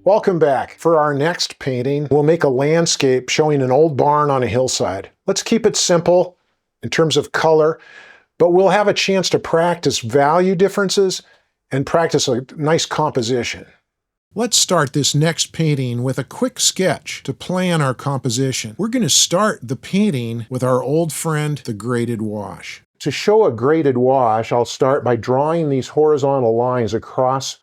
Welcome back. For our next painting, we'll make a landscape showing an old barn on a hillside. Let's keep it simple in terms of color, but we'll have a chance to practice value differences and practice a nice composition. Let's start this next painting with a quick sketch to plan our composition. We're going to start the painting with our old friend, the graded wash. To show a graded wash, I'll start by drawing these horizontal lines across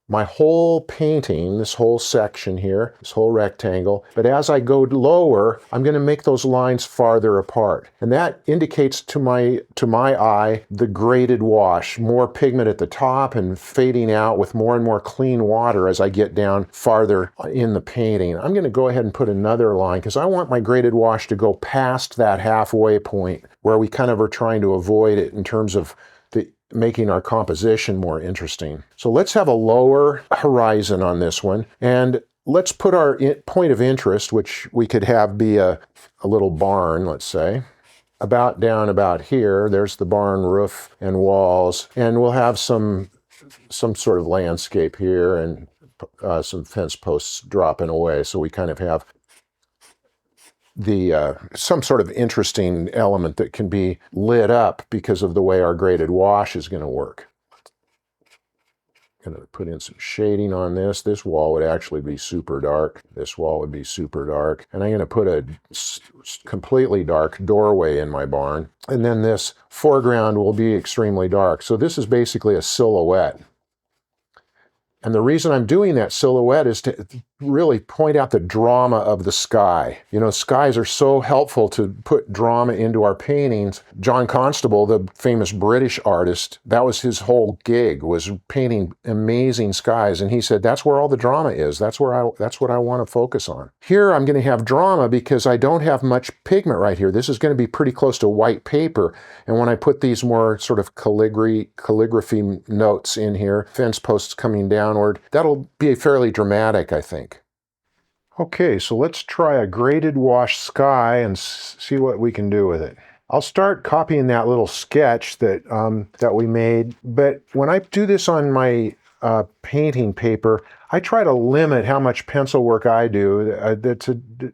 my whole painting, this whole section here, this whole rectangle. But as I go lower, I'm going to make those lines farther apart. And that indicates to my eye the graded wash, more pigment at the top and fading out with more and more clean water as I get down farther in the painting. I'm going to go ahead and put another line because I want my graded wash to go past that halfway point where we kind of are trying to avoid it in terms of making our composition more interesting. So let's have a lower horizon on this one, and let's put our point of interest, which we could have be a little barn, let's say, down about here. There's the barn roof and walls, and we'll have some sort of landscape here and some fence posts dropping away, so we kind of have some sort of interesting element that can be lit up because of the way our graded wash is going to work. I'm going to put in some shading on this. This wall would actually be super dark. This wall would be super dark. And I'm going to put a completely dark doorway in my barn. And then this foreground will be extremely dark. So this is basically a silhouette. And the reason I'm doing that silhouette is to really point out the drama of the sky. You know, skies are so helpful to put drama into our paintings. John Constable, the famous British artist, that was his whole gig, was painting amazing skies. And he said, that's where all the drama is. That's what I want to focus on. Here I'm going to have drama because I don't have much pigment right here. This is going to be pretty close to white paper. And when I put these more sort of calligraphy notes in here, fence posts coming downward, that'll be fairly dramatic, I think. Okay, so let's try a graded wash sky and see what we can do with it. I'll start copying that little sketch that we made, but when I do this on my painting paper, I try to limit how much pencil work I do.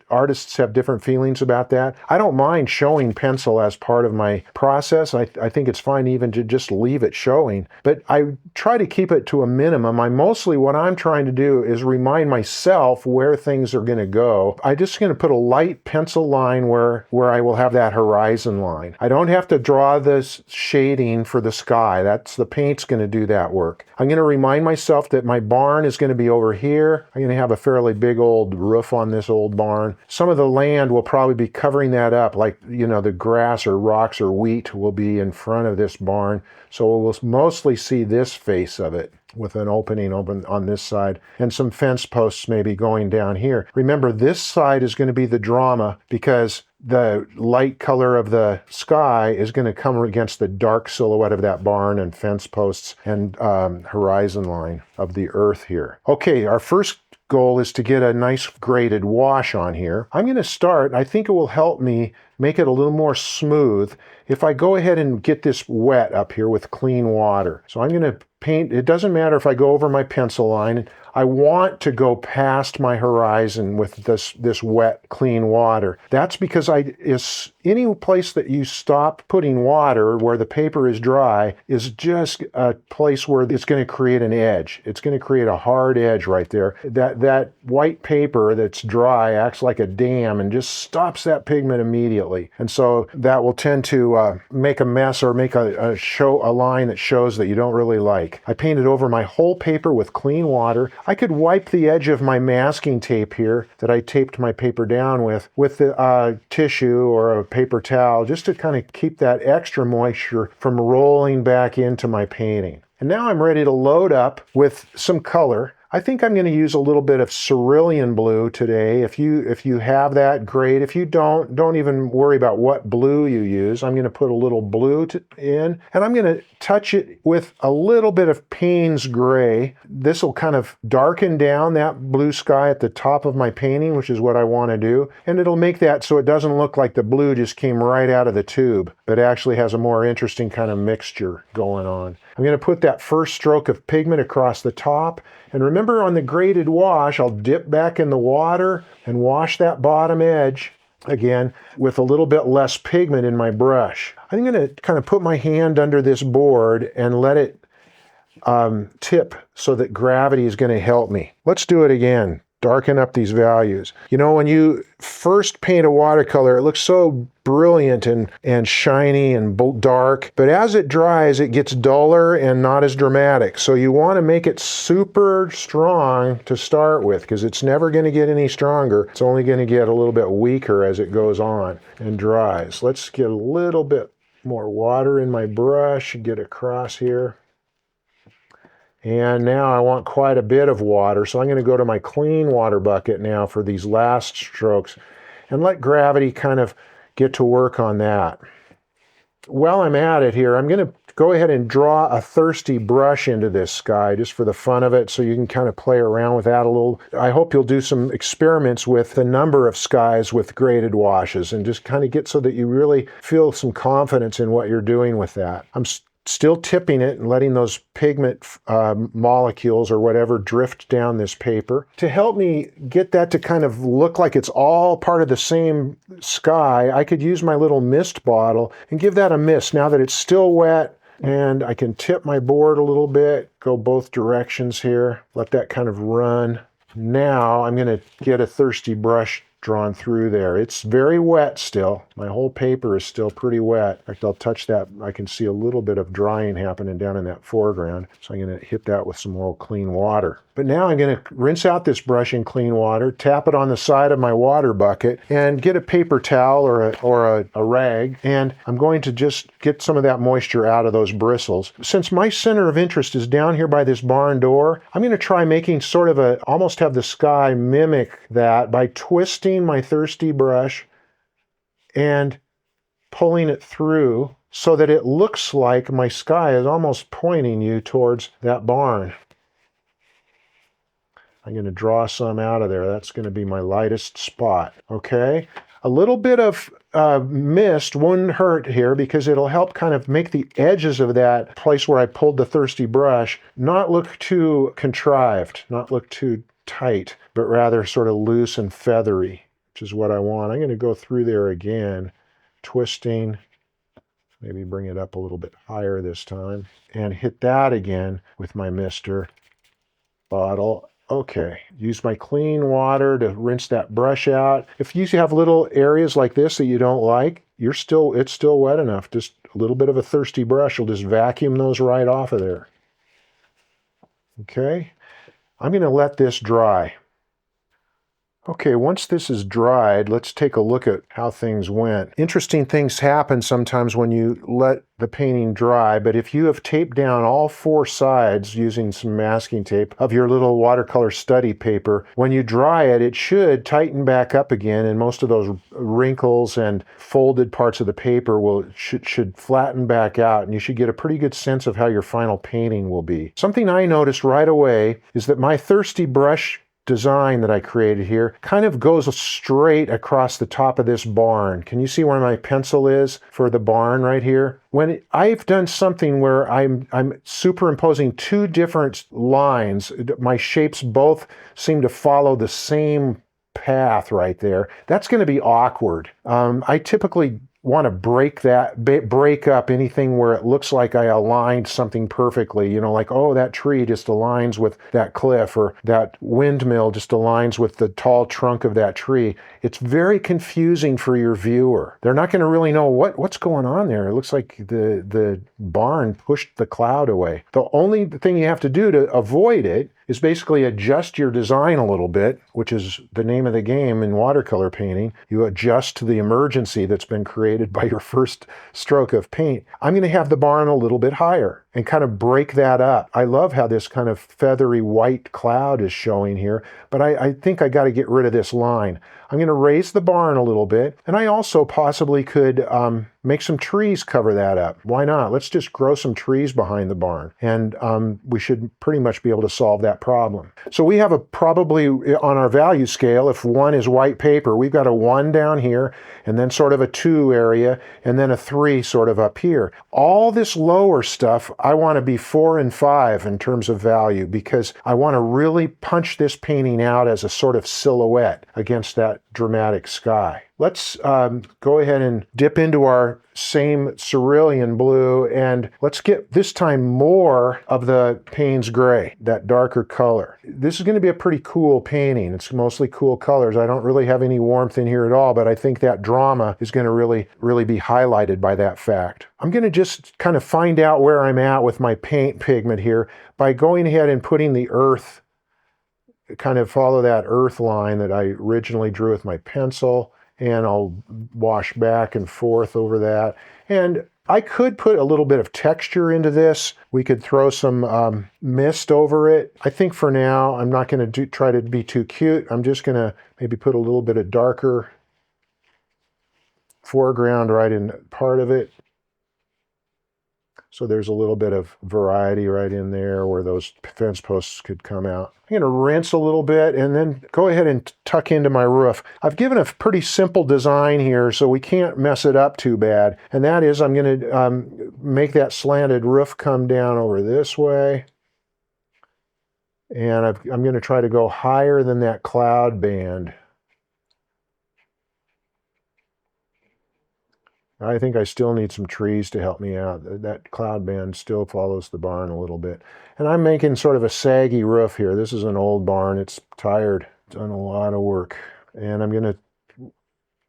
Artists have different feelings about that. I don't mind showing pencil as part of my process. I think it's fine even to just leave it showing, but I try to keep it to a minimum. What I'm trying to do is remind myself where things are going to go. I'm just going to put a light pencil line where I will have that horizon line. I don't have to draw this shading for the sky. The paint's going to do that work. I'm going to remind myself that my barn is going to be over here. I'm going to have a fairly big old roof on this old barn. Some of the land will probably be covering that up, like, you know, the grass or rocks or wheat will be in front of this barn. So we'll mostly see this face of it with an opening open on this side and some fence posts maybe going down here. Remember, this side is going to be the drama because the light color of the sky is going to come against the dark silhouette of that barn and fence posts and horizon line of the earth here. Okay, our first goal is to get a nice graded wash on here. I'm going to start, I think it will help me make it a little more smooth if I go ahead and get this wet up here with clean water. So I'm going to paint, it doesn't matter if I go over my pencil line, I want to go past my horizon with this wet, clean water. That's because any place that you stop putting water where the paper is dry is just a place where it's going to create an edge. It's going to create a hard edge right there. That white paper that's dry acts like a dam and just stops that pigment immediately. And so that will tend to make a mess or make a line that shows that you don't really like. I painted over my whole paper with clean water. I could wipe the edge of my masking tape here that I taped my paper down with the tissue or a paper towel just to kind of keep that extra moisture from rolling back into my painting. And now I'm ready to load up with some color. I think I'm going to use a little bit of cerulean blue today. If you have that, great. If you don't even worry about what blue you use. I'm going to put a little blue in, and I'm going to touch it with a little bit of Payne's gray. This will kind of darken down that blue sky at the top of my painting, which is what I want to do. And it'll make that so it doesn't look like the blue just came right out of the tube, but actually has a more interesting kind of mixture going on. I'm going to put that first stroke of pigment across the top. And remember, on the graded wash, I'll dip back in the water and wash that bottom edge again with a little bit less pigment in my brush. I'm going to kind of put my hand under this board and let it tip so that gravity is going to help me. Let's do it again. Darken up these values. You know, when you first paint a watercolor, it looks so brilliant and shiny and dark, but as it dries, it gets duller and not as dramatic. So you want to make it super strong to start with, because it's never going to get any stronger. It's only going to get a little bit weaker as it goes on and dries. Let's get a little bit more water in my brush, get across here. And now I want quite a bit of water, so I'm going to go to my clean water bucket now for these last strokes and let gravity kind of get to work on that. While I'm at it here, I'm going to go ahead and draw a thirsty brush into this sky just for the fun of it, so you can kind of play around with that a little. I hope you'll do some experiments with the number of skies with graded washes and just kind of get so that you really feel some confidence in what you're doing with that. I'm still tipping it and letting those pigment molecules or whatever drift down this paper. To help me get that to kind of look like it's all part of the same sky, I could use my little mist bottle and give that a mist now that it's still wet, and I can tip my board a little bit, go both directions here, let that kind of run. Now I'm going to get a thirsty brush drawn through there. It's very wet still. My whole paper is still pretty wet. In fact, I'll touch that. I can see a little bit of drying happening down in that foreground. So I'm going to hit that with some more clean water. But now I'm going to rinse out this brush in clean water, tap it on the side of my water bucket, and get a paper towel or a rag, and I'm going to just get some of that moisture out of those bristles. Since my center of interest is down here by this barn door, I'm going to try making sort of almost have the sky mimic that by twisting my thirsty brush and pulling it through so that it looks like my sky is almost pointing you towards that barn. I'm going to draw some out of there. That's going to be my lightest spot. Okay. A little bit of mist wouldn't hurt here, because it'll help kind of make the edges of that place where I pulled the thirsty brush not look too contrived, not look too tight, but rather sort of loose and feathery, which is what I want. I'm going to go through there again, twisting, maybe bring it up a little bit higher this time, and hit that again with my mister bottle. Okay, use my clean water to rinse that brush out. If you have little areas like this that you don't like, it's still wet enough. Just a little bit of a thirsty brush will just vacuum those right off of there. Okay, I'm going to let this dry. Okay, once this is dried, let's take a look at how things went. Interesting things happen sometimes when you let the painting dry, but if you have taped down all four sides using some masking tape of your little watercolor study paper, when you dry it, it should tighten back up again, and most of those wrinkles and folded parts of the paper should flatten back out, and you should get a pretty good sense of how your final painting will be. Something I noticed right away is that my thirsty brush design that I created here kind of goes straight across the top of this barn. Can you see where my pencil is for the barn right here? When I've done something where I'm superimposing two different lines, my shapes both seem to follow the same path right there, that's going to be awkward. I typically want to break up anything where it looks like I aligned something perfectly, you know, like, oh, that tree just aligns with that cliff, or that windmill just aligns with the tall trunk of that tree. It's very confusing for your viewer. They're not going to really know what's going on there. It looks like the barn pushed the cloud away. The only thing you have to do to avoid it is basically adjust your design a little bit, which is the name of the game in watercolor painting. You adjust to the emergency that's been created by your first stroke of paint. I'm going to have the barn a little bit higher and kind of break that up. I love how this kind of feathery white cloud is showing here, but I think I got to get rid of this line. I'm going to raise the barn a little bit, and I also possibly could make some trees cover that up. Why not? Let's just grow some trees behind the barn, and we should pretty much be able to solve that problem. So we have a probably on our value scale, if 1 is white paper, we've got a 1 down here, and then sort of a 2 area, and then a 3 sort of up here. All this lower stuff, I want to be 4 and 5 in terms of value, because I want to really punch this painting out as a sort of silhouette against that dramatic sky. Let's go ahead and dip into our same cerulean blue, and let's get this time more of the Payne's gray, that darker color. This is going to be a pretty cool painting. It's mostly cool colors. I don't really have any warmth in here at all, but I think that drama is going to really be highlighted by that fact. I'm going to just kind of find out where I'm at with my paint pigment here by going ahead and putting the earth, kind of follow that earth line that I originally drew with my pencil, and I'll wash back and forth over that. And I could put a little bit of texture into this. We could throw some mist over it. I think for now, I'm not going to try to be too cute. I'm just going to maybe put a little bit of darker foreground right in part of it. So there's a little bit of variety right in there where those fence posts could come out. I'm going to rinse a little bit and then go ahead and tuck into my roof. I've given a pretty simple design here, so we can't mess it up too bad. And that is, I'm going to make that slanted roof come down over this way. And I'm going to try to go higher than that cloud band. I think I still need some trees to help me out. That cloud band still follows the barn a little bit. And I'm making sort of a saggy roof here. This is an old barn. It's tired. It's done a lot of work. And I'm going to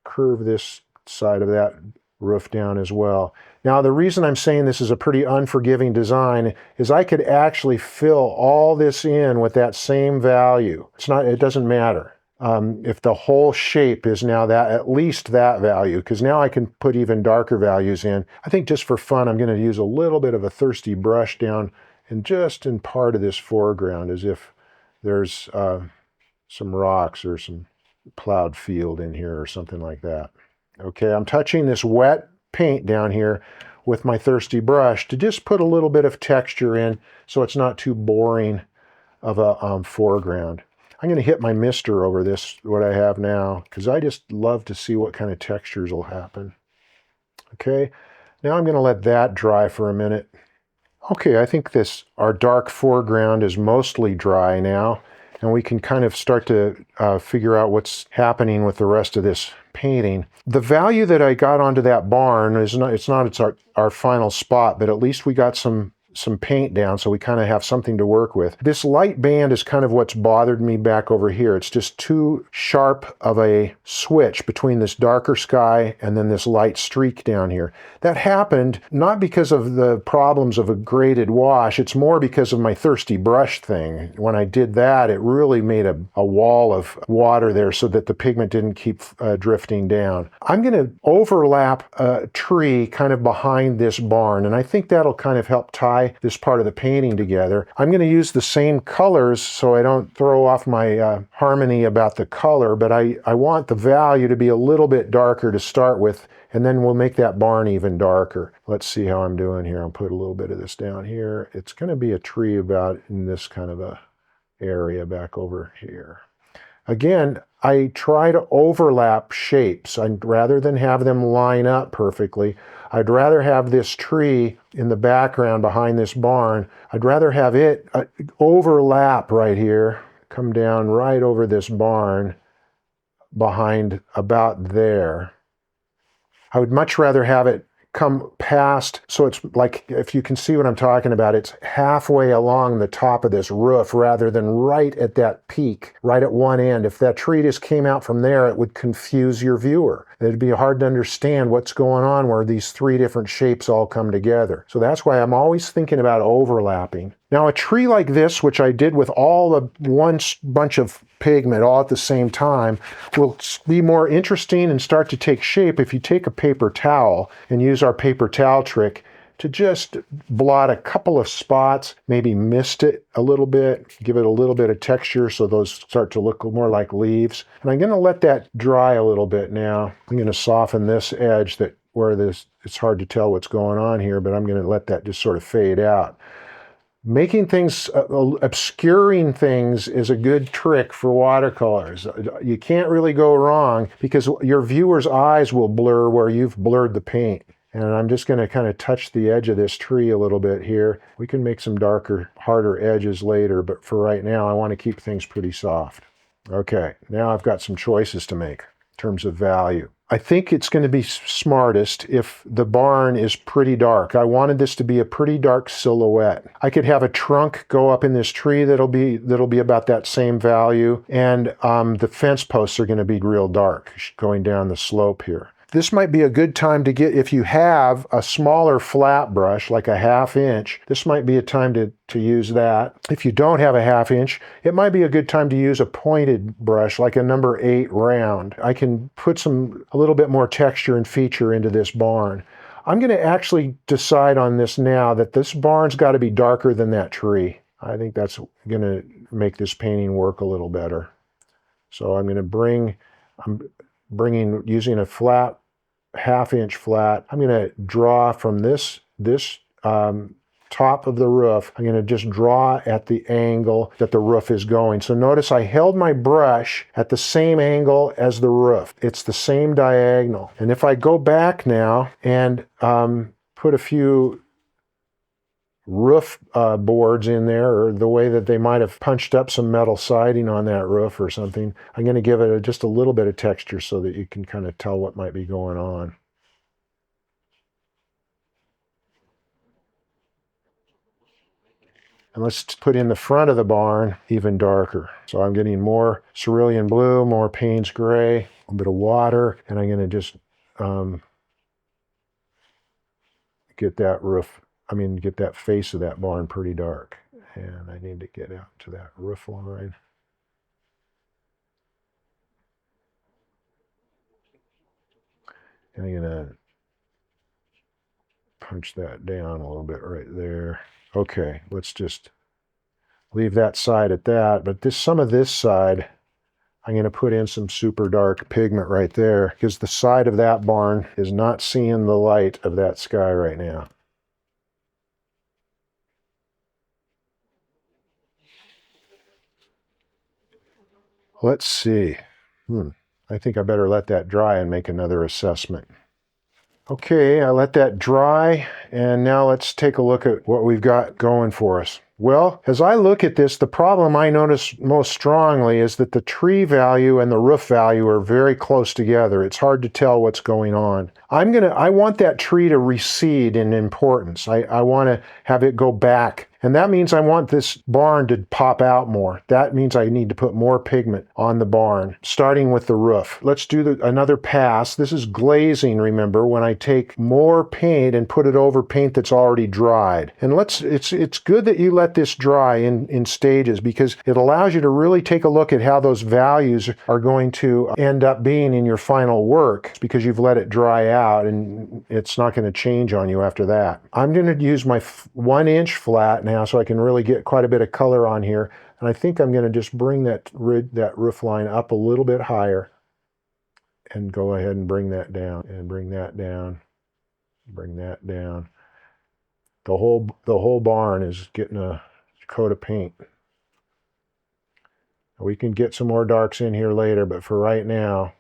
curve this side of that roof down as well. Now, the reason I'm saying this is a pretty unforgiving design is I could actually fill all this in with that same value. It doesn't matter. If the whole shape is now that, at least that value, because now I can put even darker values in. I think just for fun, I'm going to use a little bit of a thirsty brush down and just in part of this foreground, as if there's some rocks or some plowed field in here or something like that. Okay, I'm touching this wet paint down here with my thirsty brush to just put a little bit of texture in so it's not too boring of a foreground. I'm going to hit my mister over this, what I have now, because I just love to see what kind of textures will happen. Okay, now I'm going to let that dry for a minute. Okay, I think our dark foreground is mostly dry now, and we can kind of start to figure out what's happening with the rest of this painting. The value that I got onto that barn is it's our final spot, but at least we got some paint down, so we kind of have something to work with. This light band is kind of what's bothered me back over here. It's just too sharp of a switch between this darker sky and then this light streak down here. That happened not because of the problems of a graded wash, it's more because of my thirsty brush thing. When I did that, it really made a wall of water there so that the pigment didn't keep drifting down. I'm going to overlap a tree kind of behind this barn, and I think that'll kind of help tie this part of the painting together. I'm going to use the same colors so I don't throw off my harmony about the color, but I want the value to be a little bit darker to start with, and then we'll make that barn even darker. Let's see how I'm doing here. I'll put a little bit of this down here. It's going to be a tree about in this kind of a area back over here. Again, I try to overlap shapes. Rather than have them line up perfectly, I'd rather have this tree in the background behind this barn. I'd rather have it overlap right here, come down right over this barn behind about there. I would much rather have it come past, so it's like, if you can see what I'm talking about, it's halfway along the top of this roof rather than right at that peak, right at one end. If that tree just came out from there, it would confuse your viewer. It'd be hard to understand what's going on where these three different shapes all come together. So that's why I'm always thinking about overlapping. Now, a tree like this, which I did with all the one bunch of pigment all at the same time, will be more interesting and start to take shape if you take a paper towel and use our paper towel trick to just blot a couple of spots, maybe mist it a little bit, give it a little bit of texture so those start to look more like leaves. And I'm going to let that dry a little bit now. I'm going to soften this edge that where this, it's hard to tell what's going on here, but I'm going to let that just sort of fade out. Making things, obscuring things is a good trick for watercolors. You can't really go wrong because your viewer's eyes will blur where you've blurred the paint. And I'm just going to kind of touch the edge of this tree a little bit here. We can make some darker, harder edges later, but for right now, I want to keep things pretty soft. Okay, now I've got some choices to make in terms of value. I think it's going to be smartest if the barn is pretty dark. I wanted this to be a pretty dark silhouette. I could have a trunk go up in this tree that'll be about that same value, and the fence posts are going to be real dark going down the slope here. This might be a good time to get, if you have a smaller flat brush, like a 1/2 inch, this might be a time to use that. If you don't have a 1/2 inch, it might be a good time to use a pointed brush, like a number 8 round. I can put a little bit more texture and feature into this barn. I'm going to actually decide on this now that this barn's got to be darker than that tree. I think that's going to make this painting work a little better. So I'm going to using a flat, 1/2 inch flat, I'm going to draw from this top of the roof. I'm going to just draw at the angle that the roof is going. So notice I held my brush at the same angle as the roof. It's the same diagonal. And if I go back now and put a few roof boards in there, or the way that they might have punched up some metal siding on that roof or something, I'm going to give it just a little bit of texture so that you can kind of tell what might be going on. And let's put in the front of the barn even darker. So I'm getting more cerulean blue, more Payne's gray, a little bit of water, and I'm going to just get that face of that barn pretty dark. And I need to get out to that roof line. And I'm going to punch that down a little bit right there. Okay, let's just leave that side at that. But some of this side, I'm going to put in some super dark pigment right there, because the side of that barn is not seeing the light of that sky right now. Let's see. I think I better let that dry and make another assessment. Okay, I let that dry, and now let's take a look at what we've got going for us. Well, as I look at this, the problem I notice most strongly is that the tree value and the roof value are very close together. It's hard to tell what's going on. I want that tree to recede in importance. I want to have it go back. And that means I want this barn to pop out more. That means I need to put more pigment on the barn, starting with the roof. Let's do another pass. This is glazing, remember, when I take more paint and put it over paint that's already dried. And it's good that you let this dry in stages, because it allows you to really take a look at how those values are going to end up being in your final work, because you've let it dry out and it's not going to change on you after that. I'm going to use my 1 inch flat now so I can really get quite a bit of color on here. And I think I'm going to just bring that roof line up a little bit higher and go ahead and bring that down and bring that down, bring that down. The whole barn is getting a coat of paint. We can get some more darks in here later, but for right now,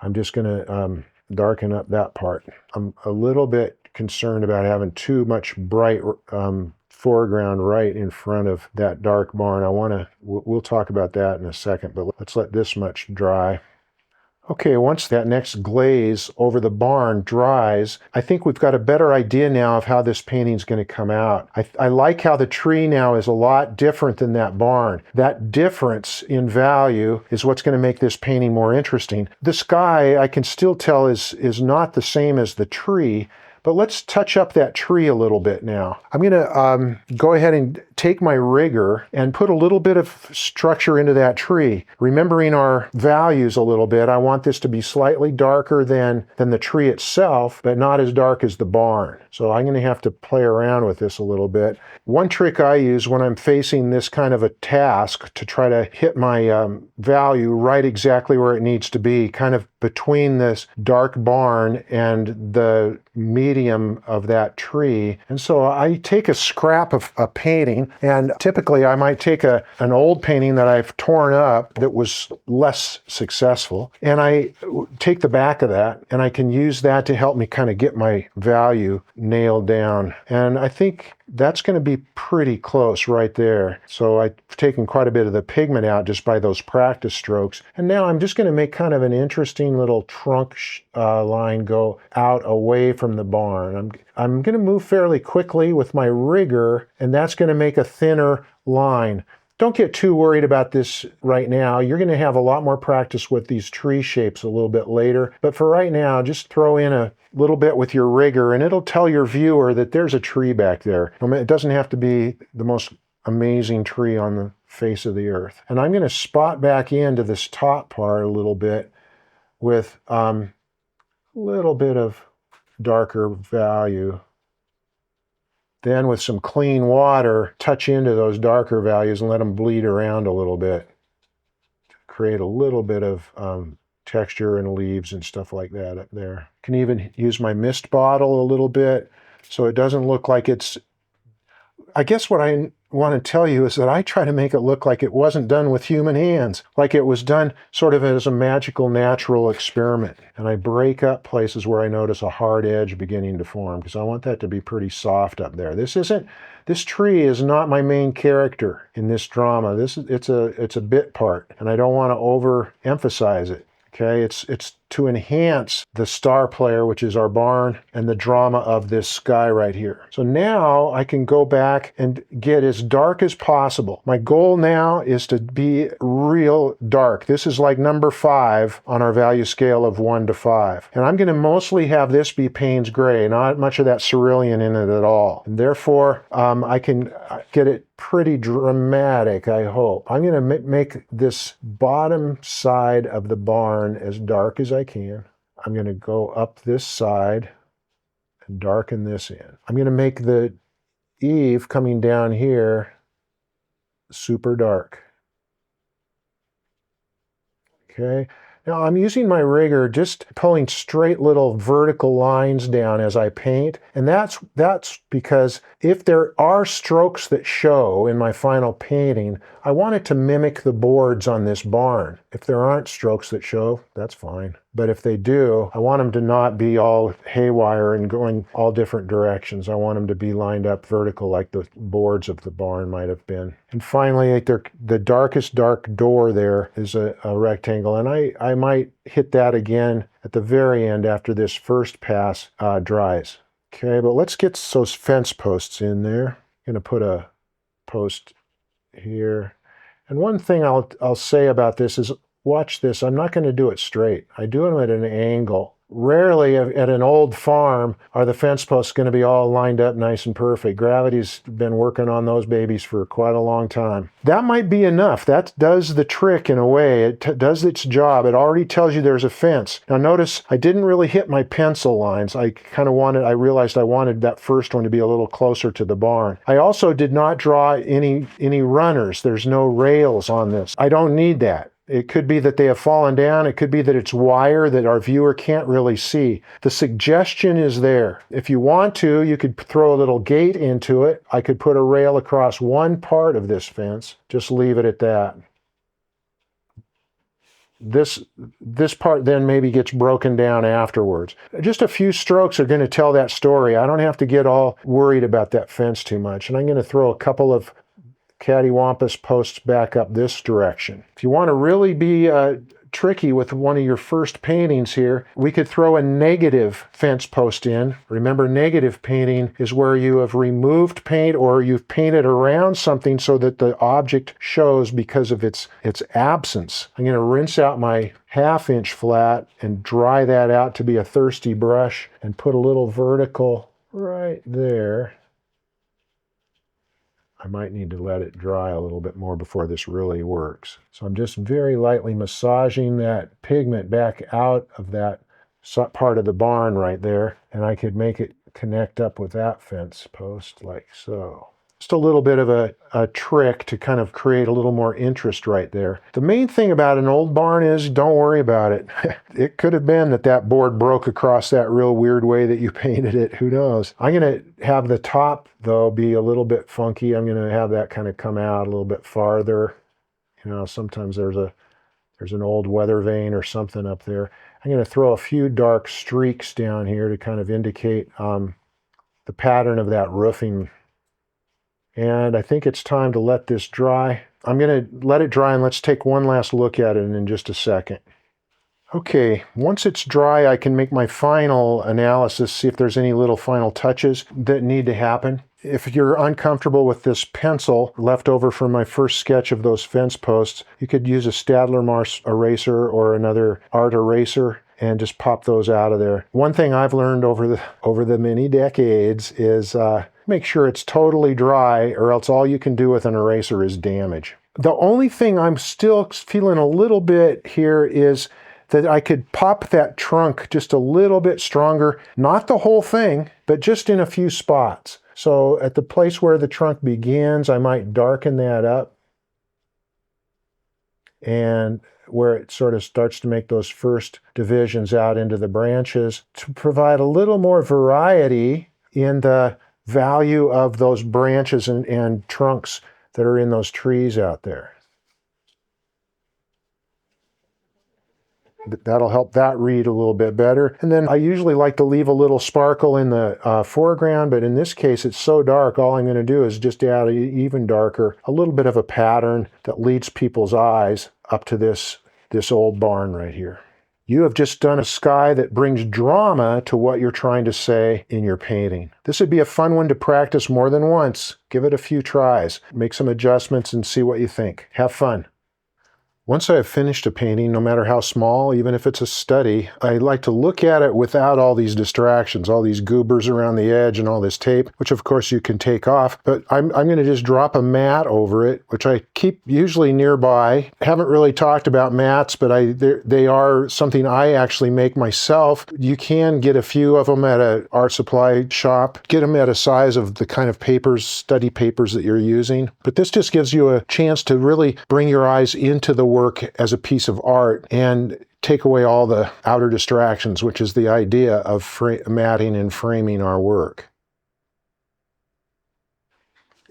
I'm just going to darken up that part. I'm a little bit concerned about having too much bright foreground right in front of that dark barn. We'll talk about that in a second, but let's let this much dry. Okay, once that next glaze over the barn dries, I think we've got a better idea now of how this painting's going to come out. I like how the tree now is a lot different than that barn. That difference in value is what's going to make this painting more interesting. The sky, I can still tell, is not the same as the tree, But let's touch up that tree a little bit now. I'm going to go ahead and take my rigger and put a little bit of structure into that tree. Remembering our values a little bit, I want this to be slightly darker than the tree itself, but not as dark as the barn. So I'm going to have to play around with this a little bit. One trick I use when I'm facing this kind of a task to try to hit my value right exactly where it needs to be, kind of between this dark barn and the medium of that tree. And so I take a scrap of a painting, and typically I might take an old painting that I've torn up that was less successful, and I take the back of that, and I can use that to help me kind of get my value nailed down. And I think that's going to be pretty close right there. So I've taken quite a bit of the pigment out just by those practice strokes. And now I'm just going to make kind of an interesting little trunk line go out away from the barn. I'm going to move fairly quickly with my rigger, and that's going to make a thinner line. Don't get too worried about this right now. You're going to have a lot more practice with these tree shapes a little bit later. But for right now, just throw in a little bit with your rigger, and it'll tell your viewer that there's a tree back there. It doesn't have to be the most amazing tree on the face of the earth. And I'm going to spot back into this top part a little bit with a little bit of darker value. Then with some clean water, touch into those darker values and let them bleed around a little bit to create a little bit of texture and leaves and stuff like that up there. Can even use my mist bottle a little bit so it doesn't look like it's... I guess what I want to tell you is that I try to make it look like it wasn't done with human hands, like it was done sort of as a magical natural experiment. And I break up places where I notice a hard edge beginning to form, because I want that to be pretty soft up there. This tree is not my main character in this drama. It's a bit part, and I don't want to overemphasize it. Okay, it's to enhance the star player, which is our barn, and the drama of this sky right here. So now I can go back and get as dark as possible. My goal now is to be real dark. This is like number 5 on our value scale of 1 to 5. And I'm going to mostly have this be Payne's gray, not much of that cerulean in it at all. And therefore, I can get it pretty dramatic, I hope. I'm going to make this bottom side of the barn as dark as I can. I'm going to go up this side and darken this in. I'm going to make the eave coming down here super dark. Okay. Now I'm using my rigger, just pulling straight little vertical lines down as I paint. And that's because if there are strokes that show in my final painting, I want it to mimic the boards on this barn. If there aren't strokes that show, that's fine. But if they do, I want them to not be all haywire and going all different directions. I want them to be lined up vertical like the boards of the barn might have been. And finally, the darkest dark door there is a rectangle. And I might hit that again at the very end after this first pass dries. Okay, but let's get those fence posts in there. I'm going to put a post here. And one thing I'll say about this is, watch this, I'm not going to do it straight. I do them at an angle. Rarely at an old farm are the fence posts going to be all lined up nice and perfect. Gravity's been working on those babies for quite a long time. That might be enough. That does the trick in a way. It does its job. It already tells you there's a fence. Now notice I didn't really hit my pencil lines. I realized I wanted that first one to be a little closer to the barn. I also did not draw any runners. There's no rails on this. I don't need that. It could be that they have fallen down. It could be that it's wire that our viewer can't really see. The suggestion is there. If you want to, you could throw a little gate into it. I could put a rail across one part of this fence. Just leave it at that. This part then maybe gets broken down afterwards. Just a few strokes are going to tell that story. I don't have to get all worried about that fence too much. And I'm going to throw a couple of cattywampus posts back up this direction. If you want to really be tricky with one of your first paintings here, we could throw a negative fence post in. Remember, negative painting is where you have removed paint or you've painted around something so that the object shows because of its absence. I'm going to rinse out my 1/2 inch flat and dry that out to be a thirsty brush and put a little vertical right there. I might need to let it dry a little bit more before this really works. So I'm just very lightly massaging that pigment back out of that part of the barn right there, and I could make it connect up with that fence post like so. Just a little bit of a trick to kind of create a little more interest right there. The main thing about an old barn is don't worry about it. It could have been that that board broke across that real weird way that you painted it. Who knows? I'm going to have the top, though, be a little bit funky. I'm going to have that kind of come out a little bit farther. You know, sometimes there's an old weather vane or something up there. I'm going to throw a few dark streaks down here to kind of indicate the pattern of that roofing. And I think it's time to let this dry. I'm going to let it dry and let's take one last look at it in just a second. Okay, once it's dry, I can make my final analysis, see if there's any little final touches that need to happen. If you're uncomfortable with this pencil left over from my first sketch of those fence posts, you could use a Staedtler eraser or another art eraser and just pop those out of there. One thing I've learned over the many decades is make sure it's totally dry, or else all you can do with an eraser is damage. The only thing I'm still feeling a little bit here is that I could pop that trunk just a little bit stronger, not the whole thing, but just in a few spots. So at the place where the trunk begins, I might darken that up. And where it sort of starts to make those first divisions out into the branches to provide a little more variety in the value of those branches and trunks that are in those trees out there. That'll help that read a little bit better. And then I usually like to leave a little sparkle in the foreground, but in this case it's so dark, all I'm going to do is just add even darker, a little bit of a pattern that leads people's eyes up to this old barn right here. You have just done a sky that brings drama to what you're trying to say in your painting. This would be a fun one to practice more than once. Give it a few tries, make some adjustments and see what you think. Have fun. Once I have finished a painting, no matter how small, even if it's a study, I like to look at it without all these distractions, all these goobers around the edge and all this tape, which of course you can take off, but I'm going to just drop a mat over it, which I keep usually nearby. Haven't really talked about mats, but they are something I actually make myself. You can get a few of them at an art supply shop. Get them at a size of the kind of papers, study papers that you're using. But this just gives you a chance to really bring your eyes into the work as a piece of art and take away all the outer distractions, which is the idea of matting and framing our work.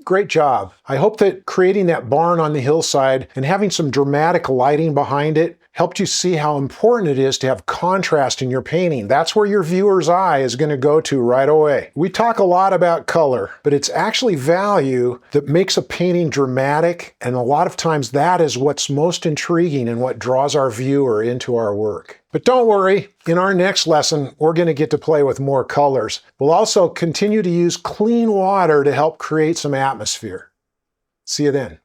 Great job. I hope that creating that barn on the hillside and having some dramatic lighting behind it helped you see how important it is to have contrast in your painting. That's where your viewer's eye is going to go to right away. We talk a lot about color, but it's actually value that makes a painting dramatic, and a lot of times that is what's most intriguing and what draws our viewer into our work. But don't worry, in our next lesson, we're going to get to play with more colors. We'll also continue to use clean water to help create some atmosphere. See you then.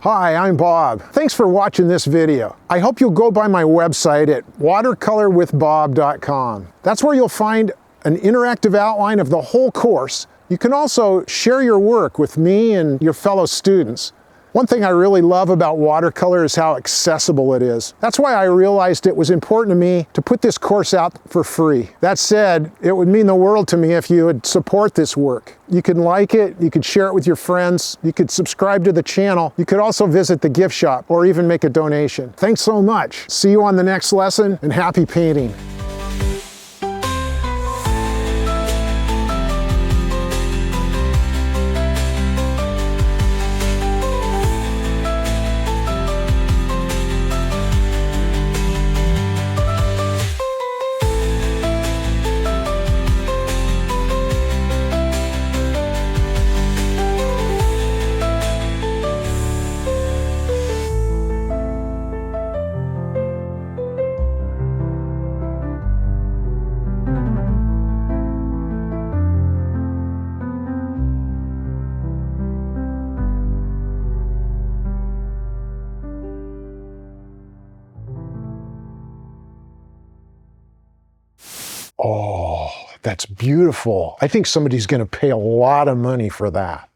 Hi, I'm Bob. Thanks for watching this video. I hope you'll go by my website at watercolorwithbob.com. That's where you'll find an interactive outline of the whole course. You can also share your work with me and your fellow students. One thing I really love about watercolor is how accessible it is. That's why I realized it was important to me to put this course out for free. That said, it would mean the world to me if you would support this work. You can like it, you could share it with your friends, you could subscribe to the channel, you could also visit the gift shop or even make a donation. Thanks so much. See you on the next lesson, and happy painting. Oh, that's beautiful. I think somebody's going to pay a lot of money for that.